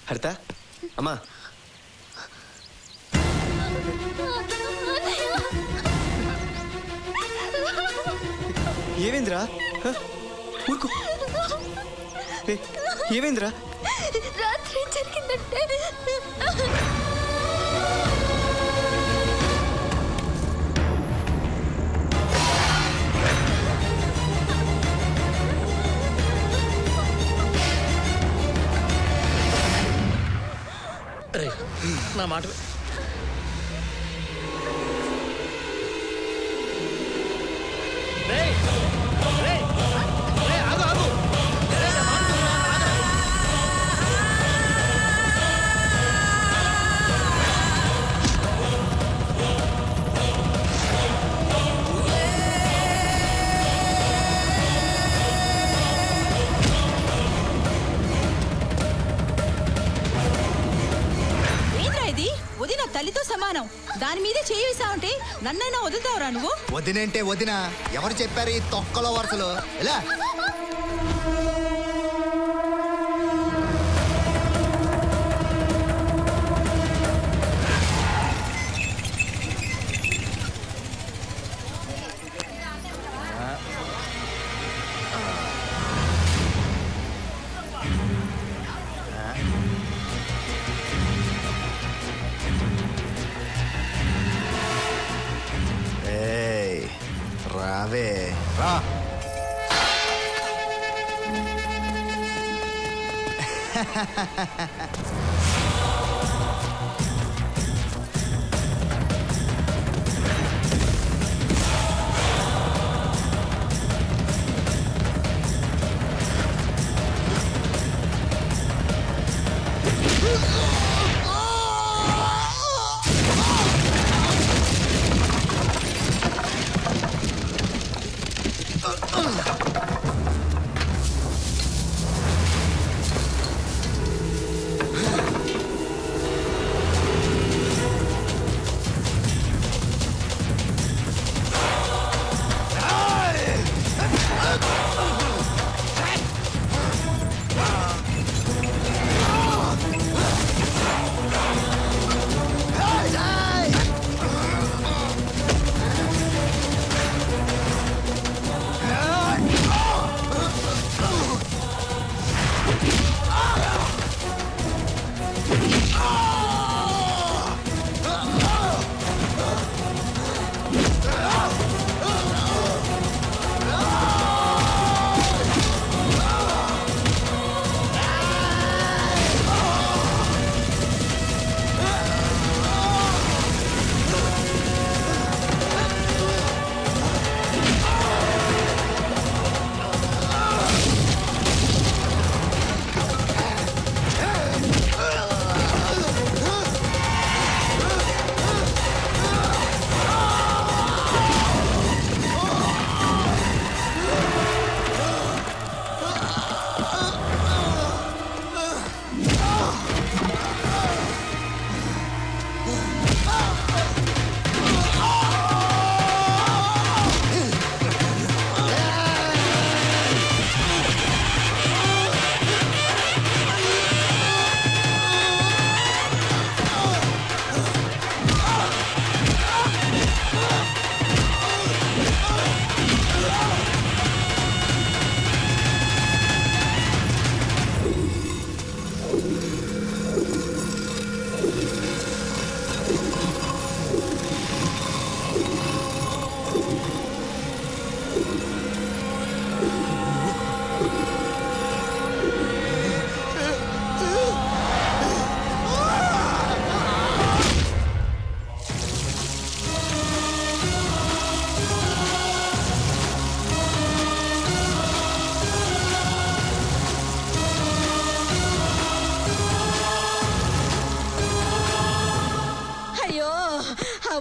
హరిత అమ్మా ఏవేంద్రా ఊరుకో ఏవేంద్రా రాత్రి జరిగిందంటే నా మాట తల్లితో సమానం దాని మీదే చేయిస్తావంటే నన్నైనా వదులుతావురా నువ్వు? వదినంటే వదినా ఎవరు చెప్పారు ఈ తొక్కలో వరుసలు? ఎలా రావే రా.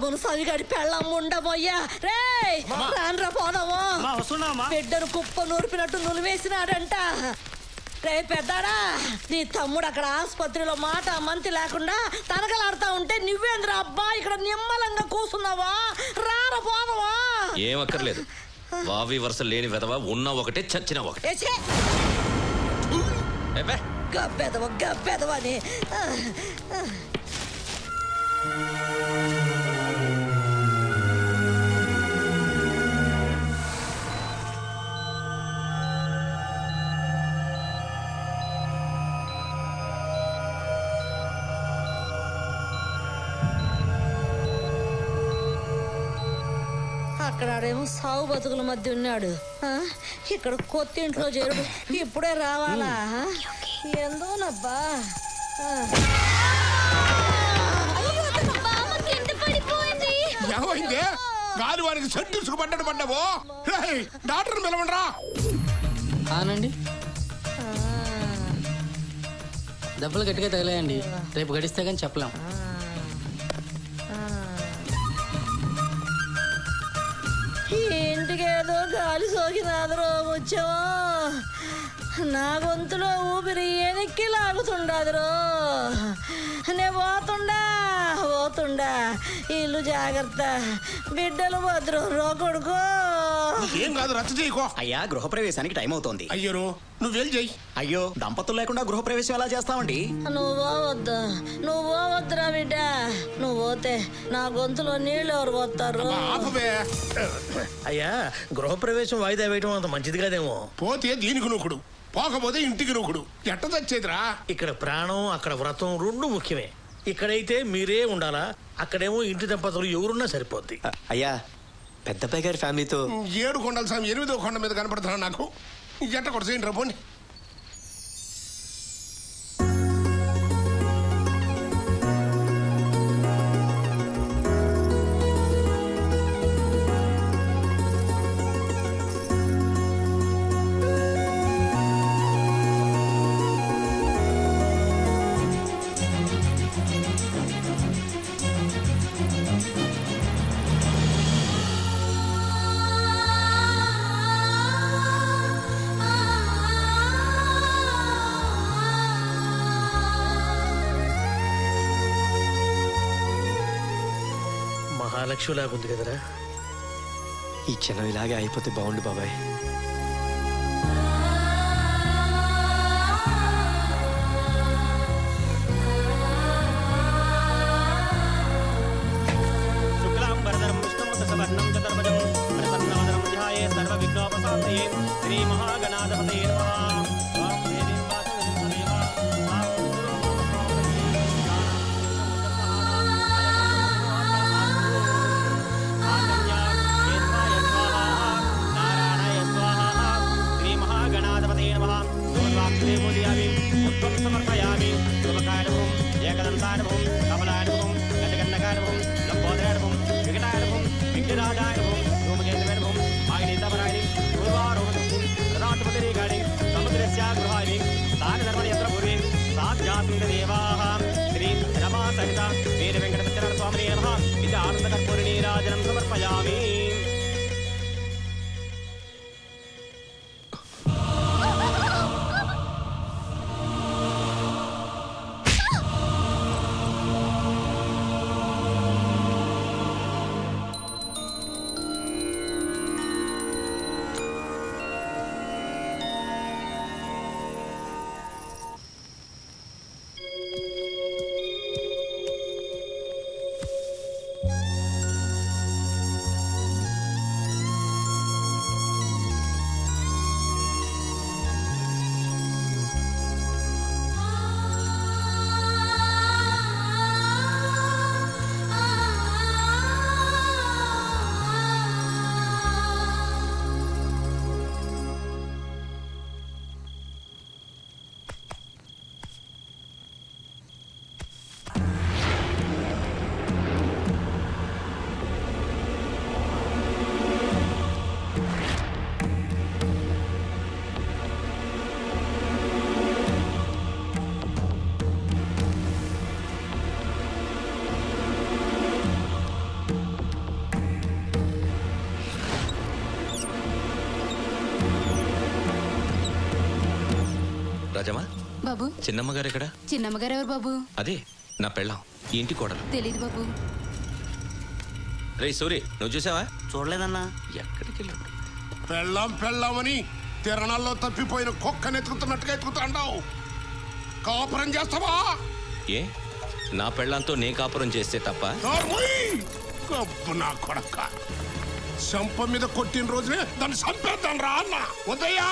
మునసావిగాడి పెళ్ళం ఉండబోయ్యా రే రాన్రా పోదాము. బిడ్డను కుప్ప నూరిపినట్టు నులివేసినాడంట. రే పెద్దాడా, నీ తమ్ముడు అక్కడ ఆసుపత్రిలో మాట మంతి లేకుండా తనకలాడుతా ఉంటే నువ్వేంద్రా అబ్బా ఇక్కడ నిమ్మలంగా కూసున్నావా? రారా పోదావా? ఏమక్కర్లేదు, వావి వరుస లేని వెదవా, ఉన్నా ఒకటే చచ్చిన ఒకటే. గబ్బెదవని అక్కడేమో సాగు బతుకుల మధ్య ఉన్నాడు. ఇక్కడ కొత్త ఇంట్లో చేరుడు ఇప్పుడే రావాలా? ఎందునబ్బా ఏమైంది? గాలి వారికి సెంటు పడ్డట్టు పడ్డావు. డాక్టర్ పిలవండిరా. అవునండి, దెబ్బలు గట్టిగా తగిలాయండి. రేపు గడిస్తే కానీ చెప్పలేం. ఇంటికి ఏదో గాలి సోకినాదరో వచ్చావో. నా గొంతులో ఊపిరి వెనక్కి లాగుతుండదురో. నే పోతుండా ఇల్లు జాగ్రత్త, బిడ్డలు భద్రు రో కొడుకో. ఏం కాదు, రచ్చ చేయకో. అయ్యా, గృహప్రవేశానికి టైం అవుతోంది. అయ్యో నువ్వు వెళ్ళి చెయ్యి. అయ్యో, దంపతులు లేకుండా గృహప్రవేశం ఎలా చేస్తామండి? నువ్వు పోవద్దురా బిడ్డ. నువ్వు పోతే నా గొంతులో నీళ్ళు ఎవరు పోతారు? అయ్యా, గృహప్రవేశం వాయిదా వేయటం అంత మంచిది కాదేమో. పోతే దీనికి నూకుడు, పోకపోతే ఇంటికి నూకుడు. ఎట్ట తెచ్చేదిరా? ఇక్కడ ప్రాణం, అక్కడ వ్రతం రెండు ముఖ్యమే. ఇక్కడైతే మీరే ఉండాలా, అక్కడేమో ఇంటి దంపతులు ఎవరున్నా సరిపోద్ది. అయ్యా, పెద్దబ్బాయి గారి ఫ్యామిలీతో 7 కొండల స్వామి 8వ కొండ మీద కనపడుతున్నా నాకు. ఎట్ట కొడసేయండి రా పోండి. మహాలక్ష్మిలాగుంది కదరా. ఈ క్షణం ఇలాగే అయిపోతే బాగుండు బాబాయ్. శ్రీ మహాగణాధిపతయే నమః. సమర్పయామి శుభకాయనభం ఏకదంతానభం కమలానభం గజగన్నకానభం లంబోదరానభం వికటానభం విఘ్నరాజానభం ధూమకేంద్రనభం ఆగినీతపరాయణి పూర్వారోహణం రథాటుపతిరేగాణి సముద్రస్య గృహాణి స్థానధర్మయత్ర పూర్వే సాధ్యాత్మికదేవాః శ్రీం రమా సహిత వీర వెంకటపతిరణ స్వామినే నమః. ఇది ఆనందకర్పూరి నీరాజనం సమర్పయామి. రాజమ్మా, బాబు చిన్నమ్మగారు ఎక్కడ? చిన్నమ్మగారు ఎవరు బాబు? అదే నా పెళ్ళాం, ఈ ఇంటి కోడలు. తెలీదు బాబు. రే సూరి, నువ్వు చూసావా? చూడలేదన్నా. ఎక్కడికి వెళ్ళాడు? పెళ్ళామని తిరణాల్లో తప్పిపోయిన కుక్కను ఎత్తుకుతున్నట్టుగా ఎత్తుకుతాండావు. కాపురం చేస్తావా? ఏ నా పెళ్ళంతో నే కాపురం చేస్తే తప్ప? నా కొడక సంప మీద కొట్టిన రోజునే దాన్ని చంపేద్దాం రా అన్న. ఉదయా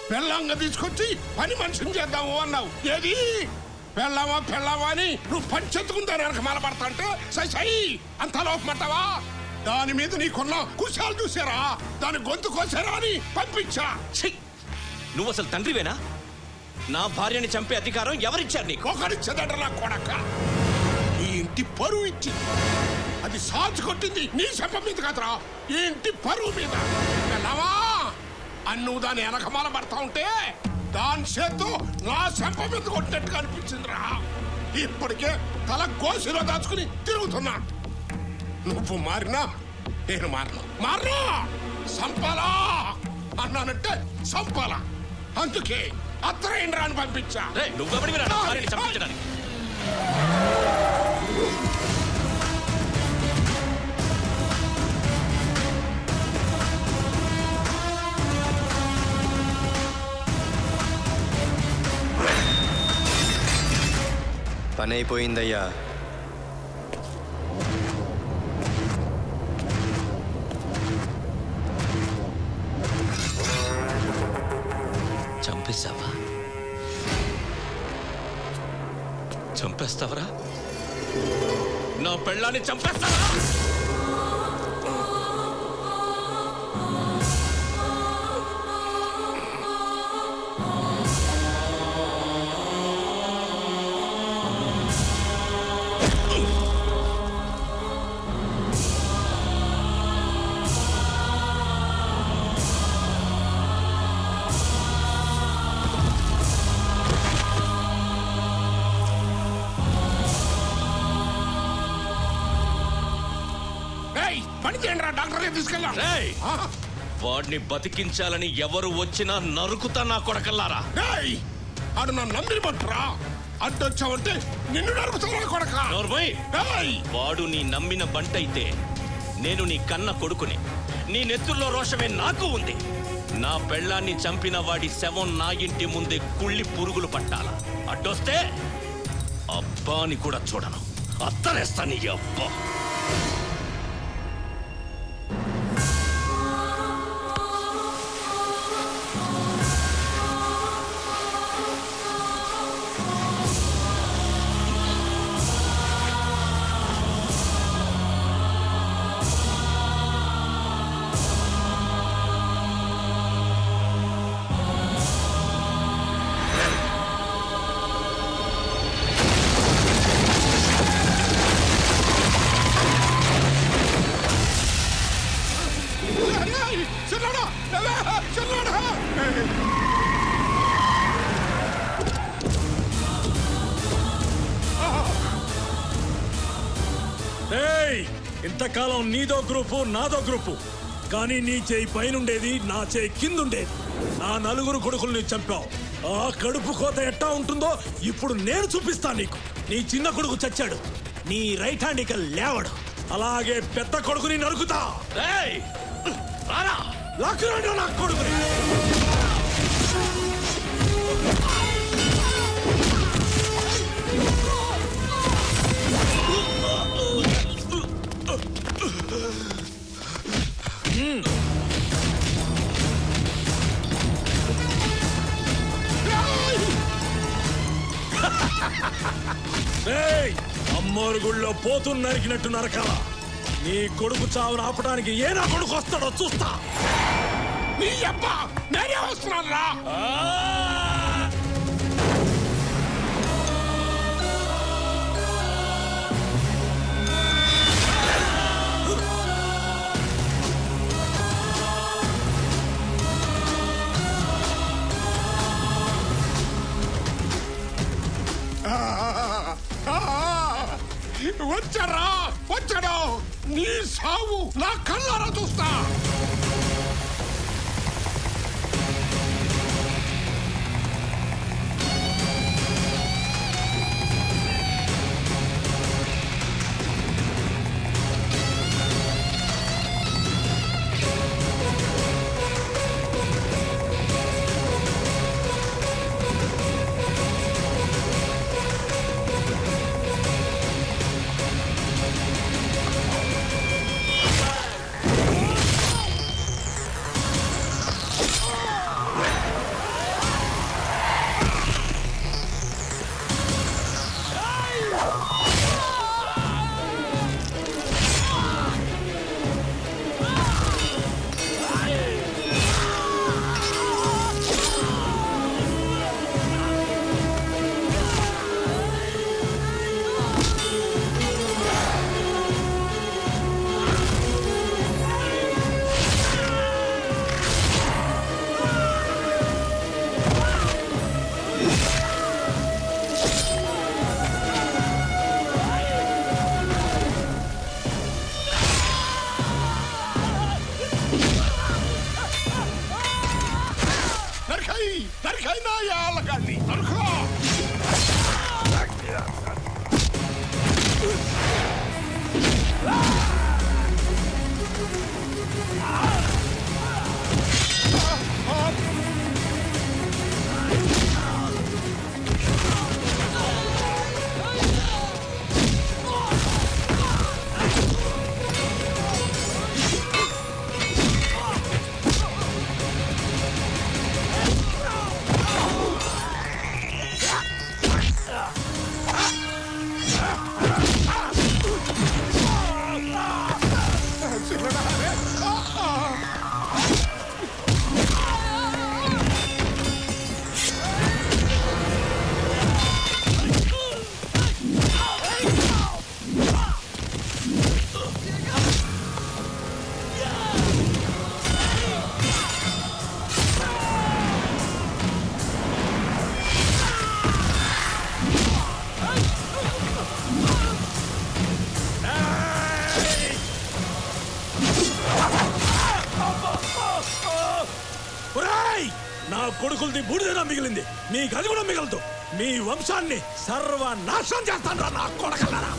పెళ్ళంగా తీసుకొచ్చి పని మనిషిని చేద్దాము అన్నావు. ఏది పెళ్ళావా అని నువ్వు పంచెత్తుకుందా వెనక మలపడతా అంటే సై అంత లోపమంటావా? దాని మీద నీకున్న కుశాలు చూసారా? దాని గొంతు కోసారా అని పంపించా. నువ్వు అసలు తండ్రివేనా? నా భార్యని చంపే అధికారం ఎవరిచ్చారు నీకు? ఒకరిచ్చదట నా కొడక. ఈ ఇంటి పరువు ఇచ్చి అది సాచి కొట్టింది నీ చెంప మీద కదరా, ఈ ఇంటి పరువు మీద. వెళ్ళవా అన్నువు దాని వెనకమాల పడతా ఉంటే దాని చేత్తో నా చెంప మీద కొట్టినట్టుగా అనిపించిందిరా. ఇప్పటికే తల గోసిలో దాచుకుని తిరుగుతున్నా. నువ్వు మారినా నేను మారనా సంపాలా అన్నానంటే సంపాలా. అందుకే అత్తరేంద్ర అని పంపించా. నువ్వెవడివి చంపించడానికి? పని అయిపోయిందయ్యా. చంపేస్తావా? చంపేస్తావరా? నా పెళ్ళాన్ని చంపేస్తావా? వాడిని బతికించాలని ఎవరు వచ్చినా నరుకుతా నా కొడకల్లారా. అడు నా నమ్మి పట్టురా. అడ్డొచ్చావంటే నిన్ను నరుకుతా కొడక. వాడు నీ నమ్మిన బంటైతే నేను నీ కన్న కొడుకుని. నీ నెత్తుల్లో రోషమే నాకు ఉంది. నా పెళ్ళాన్ని చంపిన వాడి శవం నా ఇంటి ముందే కుళ్ళి పురుగులు పట్టాల. అడ్డొస్తే అబ్బాని కూడా చూడను, అత్తరేస్తా నీ అబ్బా. ఇంతకాలం నీదో గ్రూపు నాదో గ్రూపు, కానీ నీ చేయి పైనుండేది, నా చేయి కిందుండేది. నా నలుగురు కొడుకుల్ని చంపావు. ఆ కడుపు కోత ఎట్టా ఉంటుందో ఇప్పుడు నేను చూపిస్తాను నీకు. నీ చిన్న కొడుకు చచ్చాడు, నీ రైట్ హ్యాండ్ ఇక లేవడు. అలాగే పెద్ద కొడుకుని నరుకుతా. లాక్కురాడు నా కొడుకుని. అమ్మోరు గుళ్ళో పోతు నరికినట్టు నరకాల. నీ కొడుకు చావును ఆపడానికి ఏ నా కొడుకు వస్తాడో చూస్తా. నీ అబ్బా నేనే వస్తున్నాను రా. వచ్చాడు. నీ సావు నా కళ్ళారా చూస్తా. దొరికాయి నా యాళ్ళగాన్ని దొరకో. నా కొడుకులది బూడిదైనా మిగిలింది, మీకు అది కూడా మిగలదు. మీ వంశాన్ని సర్వనాశనం చేస్తాను నా కొడకల్లారా.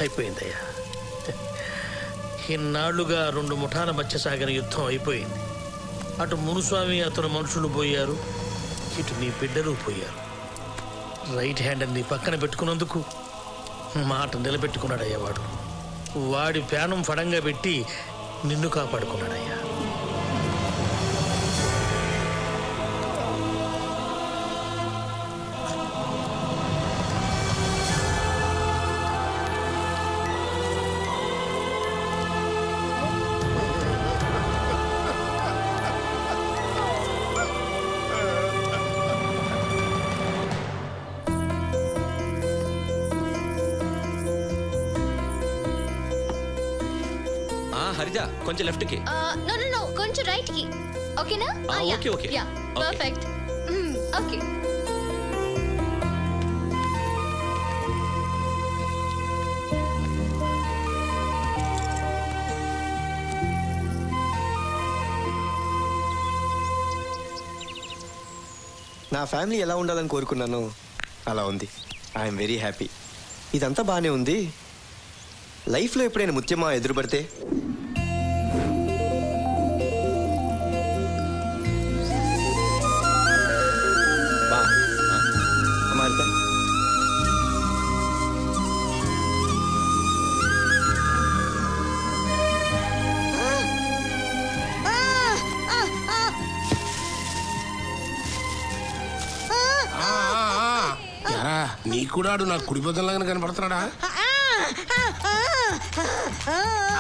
అయిపోయిందయ్యా. ఇన్నాళ్లుగా 2 ముఠాల మధ్య సాగిన యుద్ధం అయిపోయింది. అటు మునుస్వామి అతను మనుషులు పోయారు, ఇటు నీ బిడ్డలు పోయారు. రైట్ హ్యాండ్ నీ పక్కన పెట్టుకున్నందుకు మాట నిలబెట్టుకున్నాడయ్యా వాడు. వాడి ప్రాణం ఫడంగా పెట్టి నిన్ను కాపాడుకున్నాడయ్యా. హరిజా కొంచెం లెఫ్ట్ కి. నో నో నో కొంచెం రైట్ కి. ఓకేనా? Okay okay. Yeah perfect. Okay. నా ఫ్యామిలీ ఎలా ఉండాలని కోరుకున్నానో అలా ఉంది. I'm very happy. ఇదంతా బాగానే ఉంది. లైఫ్లో ఎప్పుడైనా ముత్యమా ఎదురుపడితే బా అమ్మారితే నీ కూడా నాకు కుడి పొద్దులాగానే కనపడుతున్నాడా?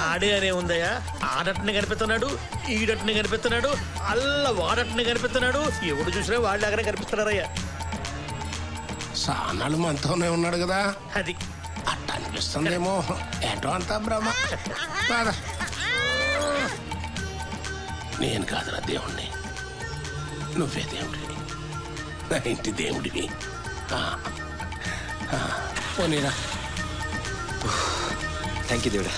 ఆడే అనే ఉందయ్యా. ఆడట్నే కనిపిస్తున్నాడు, ఈడట్నే కనిపిస్తున్నాడు, అల్ల వాడట్నే కనిపిస్తున్నాడు. ఎవడు చూసినా వాళ్ళలాగానే కనిపిస్తున్నారయ్యా. సానాలు మనతోనే ఉన్నాడు కదా, అది అట్ట అనిపిస్తుందేమో. ఏంటో అంతా బ్రహ్మ. నేను కాదురా దేవుణ్ణి, నువ్వే దేవుడివి, నా ఇంటి దేవుడివి. పోనీరా. థ్యాంక్ యూ దేవుడా.